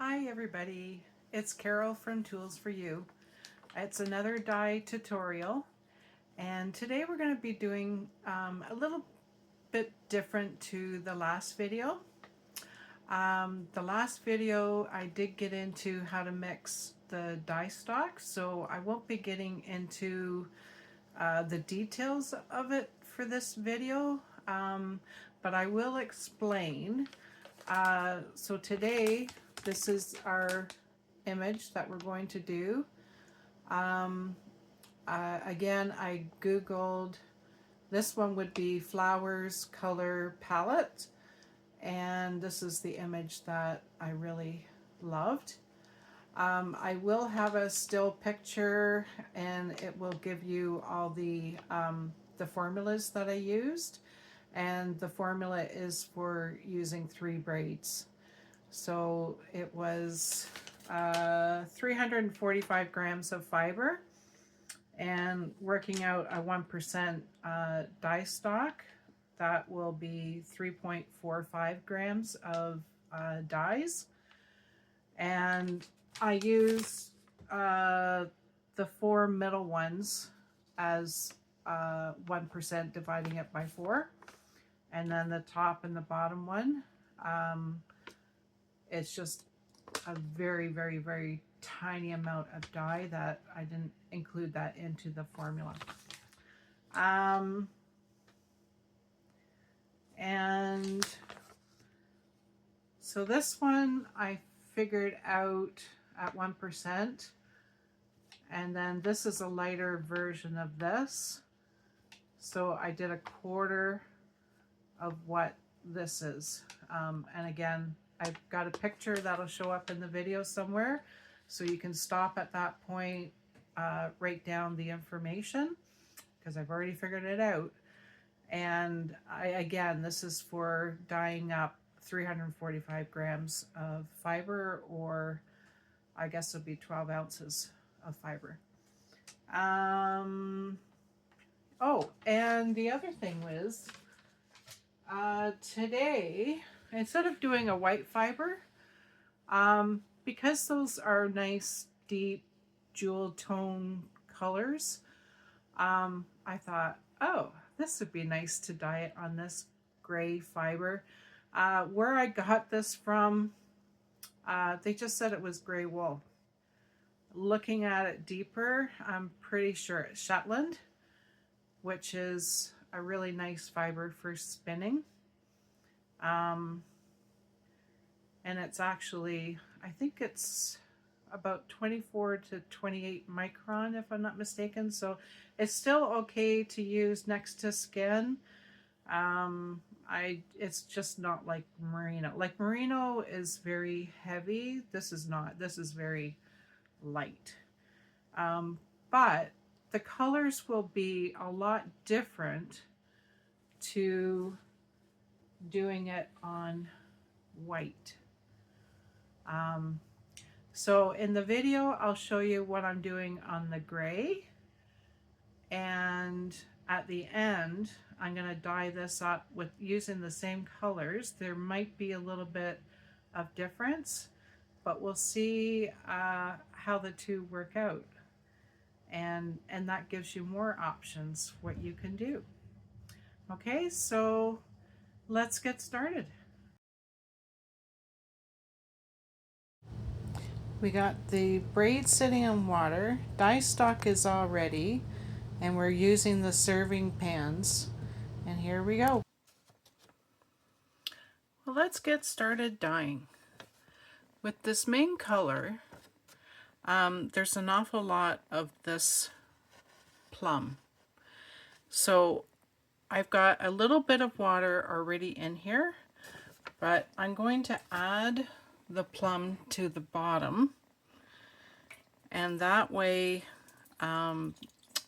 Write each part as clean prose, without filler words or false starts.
Hi everybody, it's Carol from Tools for You. It's another dye tutorial, and today we're going to be doing a little bit different to the last video. The last video I did get into how to mix the dye stock, so I won't be getting into the details of it for this video, but I will explain. So today, this is our image that we're going to do. Again, I googled, this one would be flowers color palette, and this is the image that I really loved. I will have a still picture, and it will give you all the formulas that I used, and the formula is for using 3 braids. So it was 345 grams of fiber, and working out a 1% dye stock, that will be 3.45 grams of dyes. And I use the 4 middle ones as 1%, dividing it by 4. And then the top and the bottom one, it's just a very, very, very tiny amount of dye that I didn't include that into the formula. And so this one I figured out at 1%, and then this is a lighter version of this. So I did a quarter of what this is. And again, I've got a picture that'll show up in the video somewhere, so you can stop at that point, write down the information, because I've already figured it out. And again, this is for dyeing up 345 grams of fiber, or I guess it'll be 12 ounces of fiber. Oh, and the other thing was, today, instead of doing a white fiber, because those are nice, deep, jewel tone colors, I thought, oh, this would be nice to dye it on this gray fiber. Where I got this from, they just said it was gray wool. Looking at it deeper, I'm pretty sure it's Shetland, which is a really nice fiber for spinning. And it's actually, I think it's about 24 to 28 micron, if I'm not mistaken. So it's still okay to use next to skin. It's just not like merino. Like merino is very heavy. This is not. This is very light. But the colors will be a lot different to doing it on white. So in the video, I'll show you what I'm doing on the gray, and at the end, I'm going to dye this up with using the same colors. There might be a little bit of difference, but we'll see how the two work out. And that gives you more options what you can do. Okay, so let's get started. We got the braid sitting in water, dye stock is all ready, and we're using the serving pans. And here we go. Well, let's get started dyeing. With this main color, there's an awful lot of this plum. So I've got a little bit of water already in here, but I'm going to add the plum to the bottom, and that way all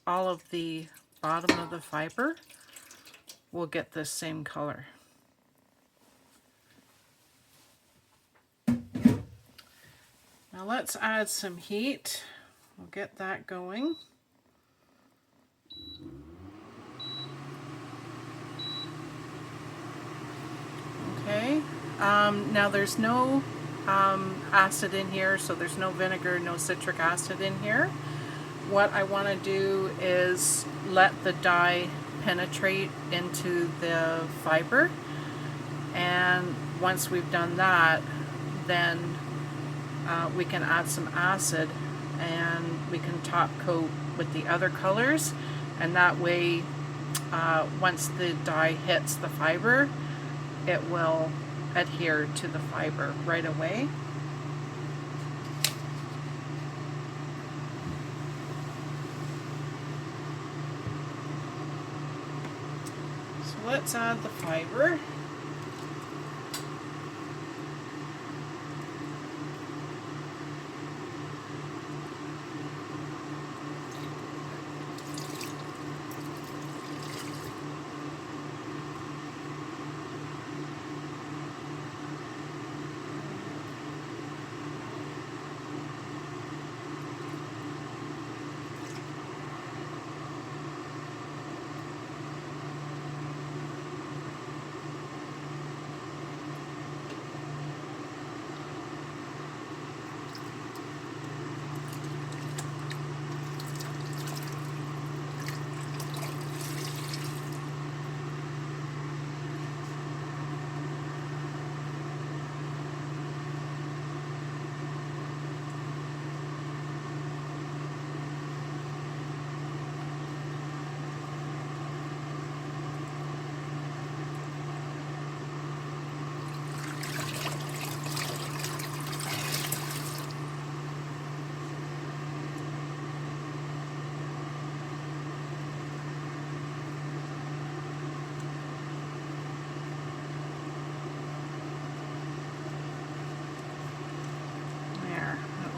of the bottom of the fiber will get this same color. Now let's add some heat. We'll get that going. Okay, now there's no acid in here, so there's no vinegar, no citric acid in here. What I want to do is let the dye penetrate into the fiber, and once we've done that, then we can add some acid and we can top coat with the other colors, and that way once the dye hits the fiber, it will adhere to the fiber right away. So let's add the fiber.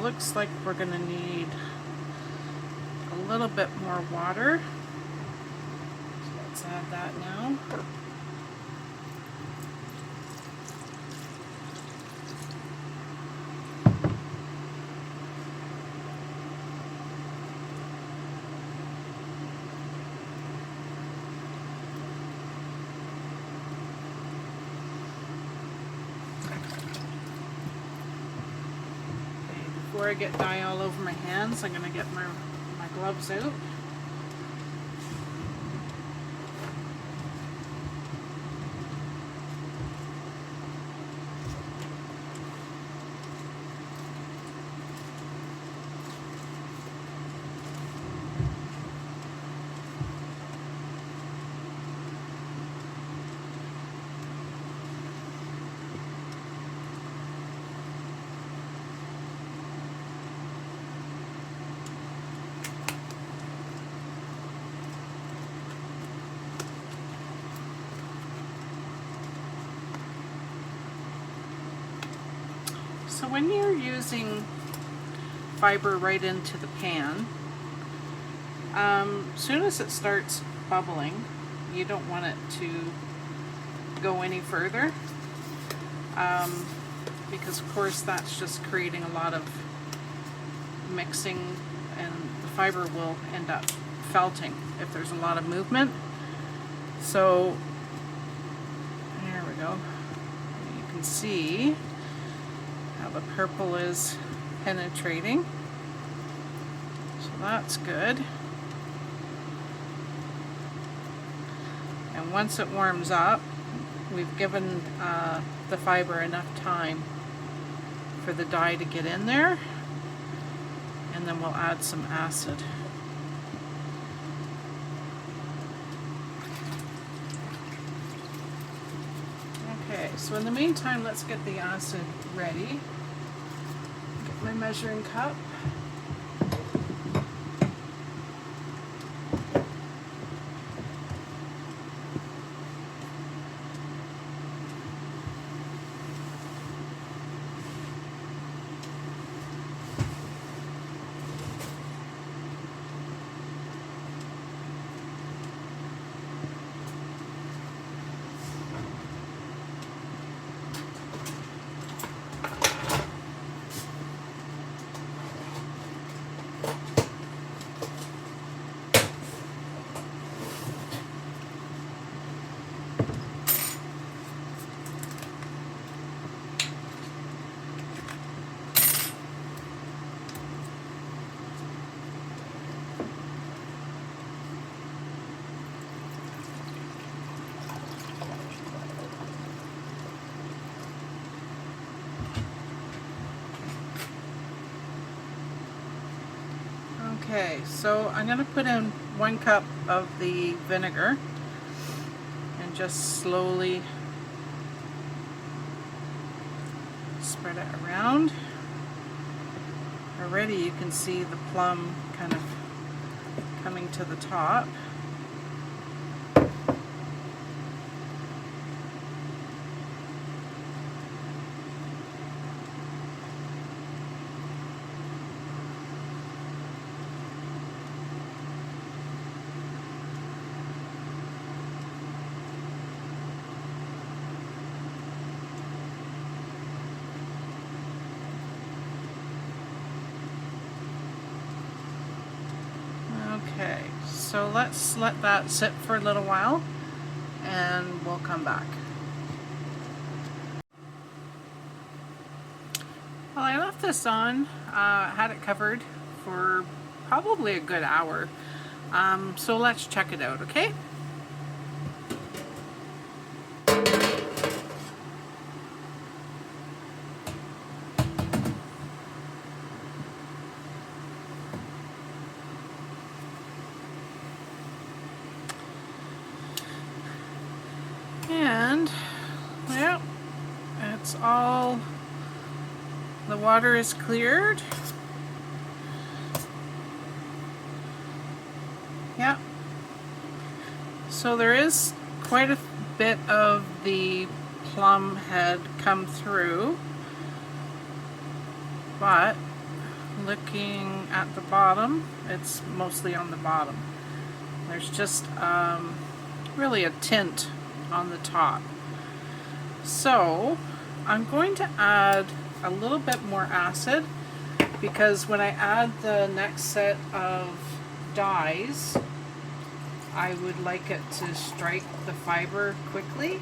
Looks like we're going to need a little bit more water. So let's add that now. Before I get dye all over my hands, I'm going to get my gloves out. So when you're using fiber right into the pan, soon as it starts bubbling, you don't want it to go any further, because of course that's just creating a lot of mixing, and the fiber will end up felting if there's a lot of movement. So there we go. You can see how the purple is penetrating, so that's good. And once it warms up, we've given the fiber enough time for the dye to get in there, and then we'll add some acid. Okay, so in the meantime, let's get the acid ready. Get my measuring cup. Okay, so I'm going to put in 1 cup of the vinegar and just slowly spread it around. Already you can see the plum kind of coming to the top. Okay, so let's let that sit for a little while and we'll come back. Well, I left this on, had it covered for probably a good hour. So let's check it out, okay? And, yeah, it's all, the water is cleared. Yeah. So there is quite a bit of the plum had come through, but looking at the bottom, it's mostly on the bottom. There's just really a tint on the top. So I'm going to add a little bit more acid, because when I add the next set of dyes, I would like it to strike the fiber quickly,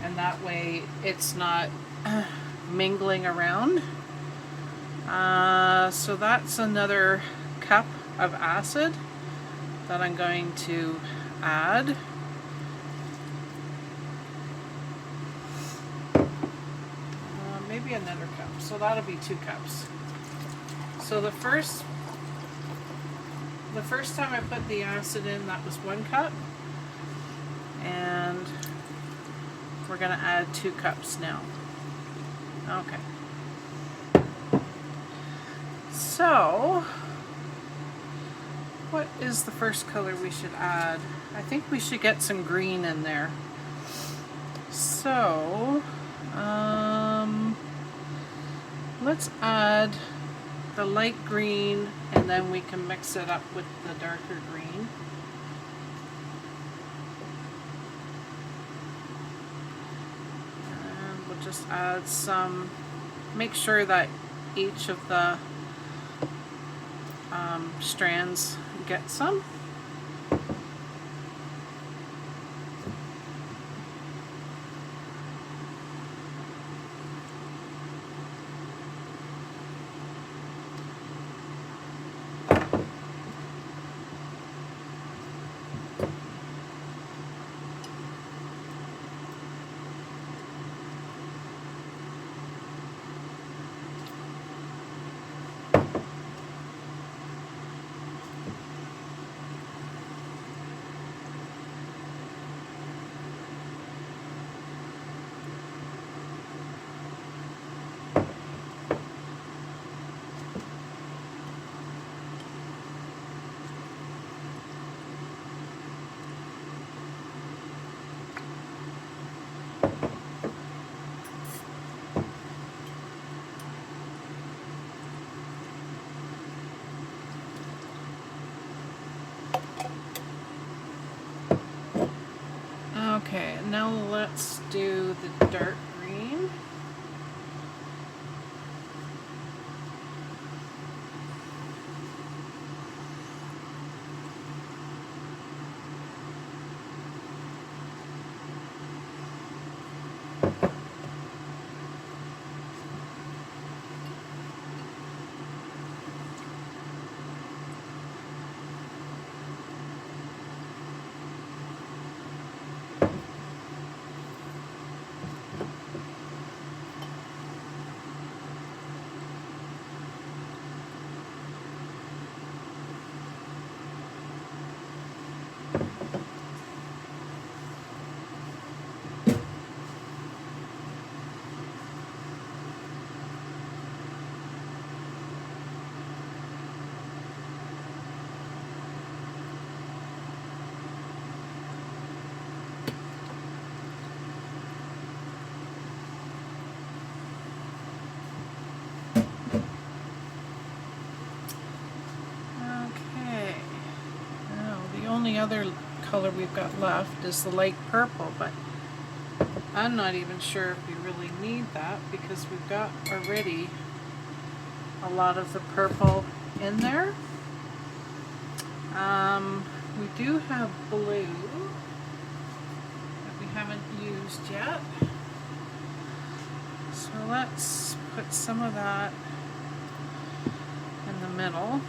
and that way it's not mingling around. So that's another cup of acid that I'm going to add. Maybe another cup, so that'll be 2 cups. So the first time I put the acid in, that was 1 cup, and we're going to add 2 cups now. Okay. So, what is the first color we should add? I think we should get some green in there. So, let's add the light green, and then we can mix it up with the darker green. And we'll just add some, make sure that each of the strands get some. Okay, now let's do the dark green. only other color we've got left is the light purple, but I'm not even sure if we really need that because we've got already a lot of the purple in there. We do have blue that we haven't used yet. So let's put some of that in the middle.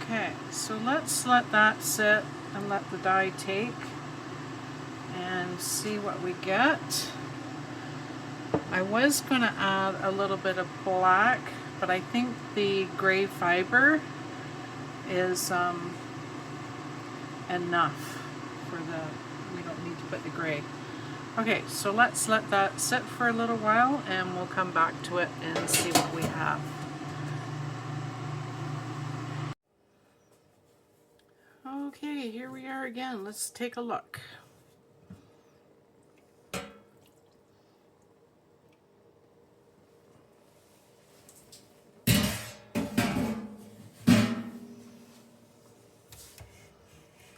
Okay, so let's let that sit and let the dye take and see what we get. I was going to add a little bit of black, but I think the gray fiber is enough for we don't need to put the gray. Okay, so let's let that sit for a little while and we'll come back to it and see what we have. Okay, here we are again. Let's take a look.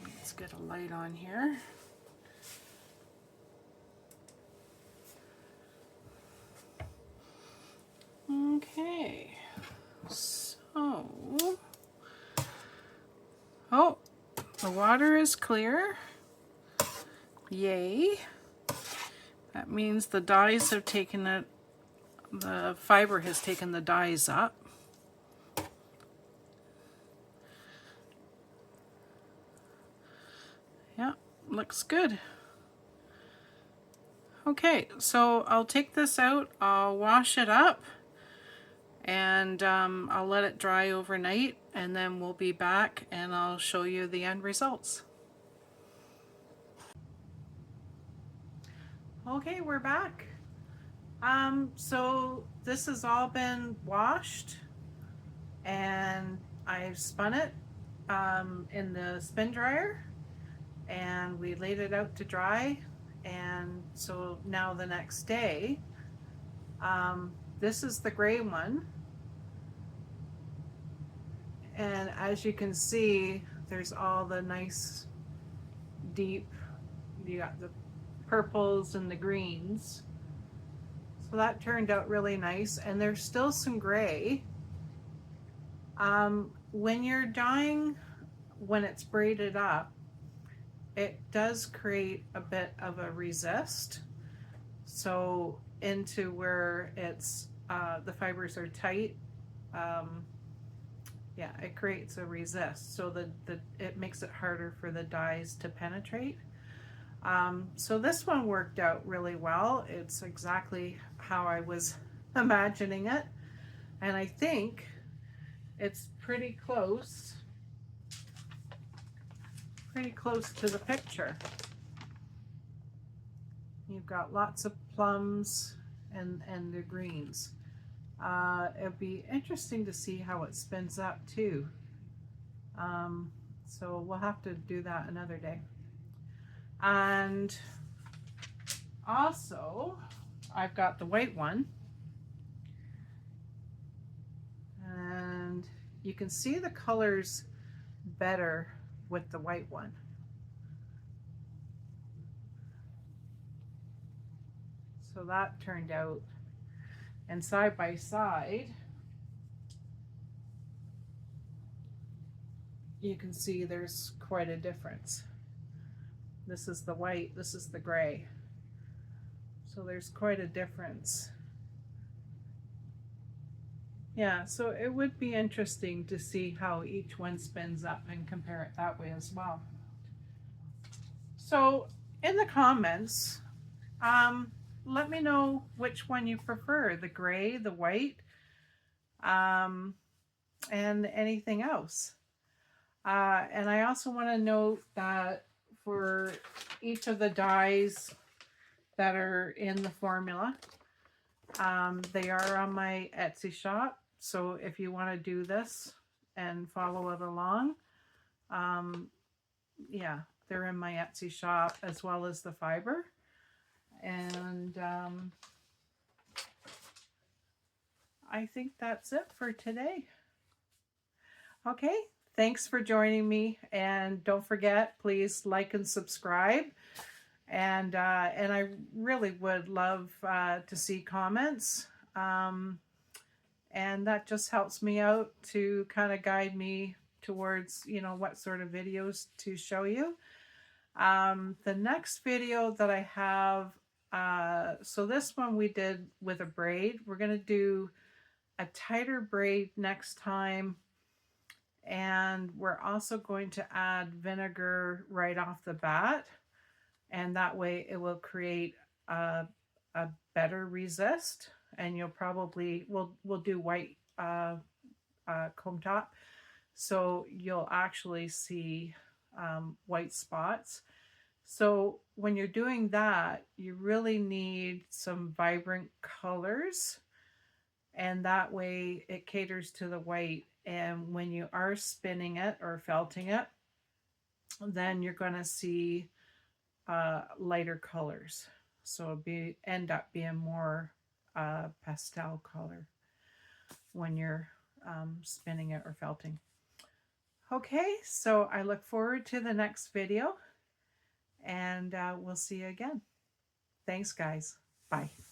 Let's get a light on here. Okay, so, oh, the water is clear. Yay. That means the dyes have taken it, the fiber has taken the dyes up. Yeah, looks good. Okay, so I'll take this out, I'll wash it up, and I'll let it dry overnight, and then we'll be back and I'll show you the end results. Okay, we're back. So this has all been washed and I've spun it in the spin dryer and we laid it out to dry, and so now the next day, this is the gray one, and as you can see there's all the nice deep, you got the purples and the greens, so that turned out really nice, and there's still some gray. When you're dyeing, when it's braided up, it does create a bit of a resist, so into where it's the fibers are tight, yeah, it creates a resist, so it makes it harder for the dyes to penetrate. So this one worked out really well. It's exactly how I was imagining it, and I think it's pretty close to the picture. You've got lots of plums and the greens. It'd be interesting to see how it spins up too. So we'll have to do that another day. And also, I've got the white one, and you can see the colors better with the white one. So that turned out, and side by side, you can see there's quite a difference. This is the white, this is the gray. So there's quite a difference. Yeah, so it would be interesting to see how each one spins up and compare it that way as well. So in the comments, let me know which one you prefer, the gray, the white, and anything else. And I also want to note that for each of the dyes that are in the formula, They are on my Etsy shop, so if you want to do this and follow it along, um, yeah, they're in my Etsy shop as well as the fiber. And I think that's it for today. Okay, thanks for joining me, and don't forget, please like and subscribe. And I really would love to see comments. And that just helps me out to kind of guide me towards, you know, what sort of videos to show you. The next video that I have, so this one we did with a braid. We're going to do a tighter braid next time. And we're also going to add vinegar right off the bat. And that way it will create a better resist. And you'll probably, we'll do white comb top. So you'll actually see white spots. So when you're doing that, you really need some vibrant colors, and that way it caters to the white. And when you are spinning it or felting it, then you're going to see lighter colors. So it'll end up being more pastel color when you're spinning it or felting. Okay, so I look forward to the next video, and we'll see you again. Thanks, guys. Bye.